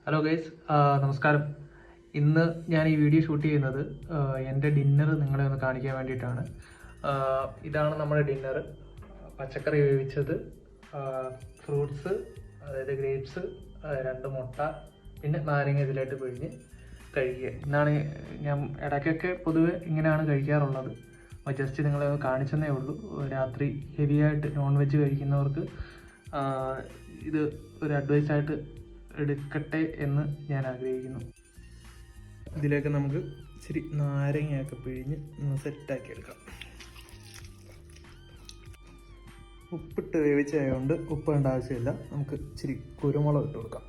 Hello guys, നമസ്കാരം. ഇന്ന് ഞാൻ ഈ വീഡിയോ ഷൂട്ട് ചെയ്യുന്നത് എൻ്റെ ഡിന്നർ നിങ്ങളെ ഒന്ന് കാണിക്കാൻ വേണ്ടിയിട്ടാണ്. ഇതാണ് നമ്മുടെ ഡിന്നർ. പച്ചക്കറി വേവിച്ചത്, ഫ്രൂട്ട്സ്, അതായത് ഗ്രേപ്സ്, 2 മുട്ട, പിന്നെ നാരങ്ങ ഇതിലായിട്ട് പിഴിഞ്ഞ് കഴിക്കുക. ഇന്നാണ് ഞാൻ ഇടയ്ക്കൊക്കെ പൊതുവെ ഇങ്ങനെയാണ് കഴിക്കാറുള്ളത്. അപ്പോൾ ജസ്റ്റ് നിങ്ങളെ കാണിച്ചെന്നേ ഉള്ളൂ. രാത്രി ഹെവി ആയിട്ട് നോൺ വെജ് കഴിക്കുന്നവർക്ക് ഇത് ഒരു അഡ്വൈസായിട്ട് എടുക്കട്ടെ എന്ന് ഞാൻ ആഗ്രഹിക്കുന്നു. ഇതിലേക്ക് നമുക്ക് ഇച്ചിരി നാരങ്ങയൊക്കെ പിഴിഞ്ഞ് ഒന്ന് സെറ്റാക്കി എടുക്കാം. ഉപ്പിട്ട് വേവിച്ചതുകൊണ്ട് ഉപ്പ് വേണ്ട ആവശ്യമില്ല. നമുക്ക് ഇച്ചിരി കുരുമുളക് ഇട്ട് കൊടുക്കാം.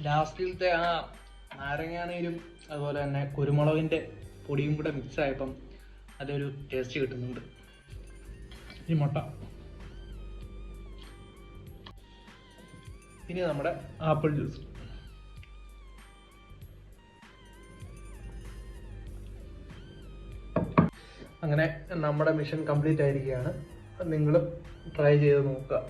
ലാസ്റ്റിലത്തെ ആ നാരങ്ങാണേലും അതുപോലെ തന്നെ കുരുമുളകിൻ്റെ പൊടിയും കൂടെ മിക്സ് ആയപ്പം അതൊരു ടേസ്റ്റ് കിട്ടുന്നുണ്ട്. ഈ മുട്ട, ഇനി നമ്മുടെ ആപ്പിൾ ജ്യൂസ്. അങ്ങനെ നമ്മുടെ മിഷൻ കംപ്ലീറ്റ് ആയിരിക്കുകയാണ്. നിങ്ങളും ട്രൈ ചെയ്ത് നോക്കുക.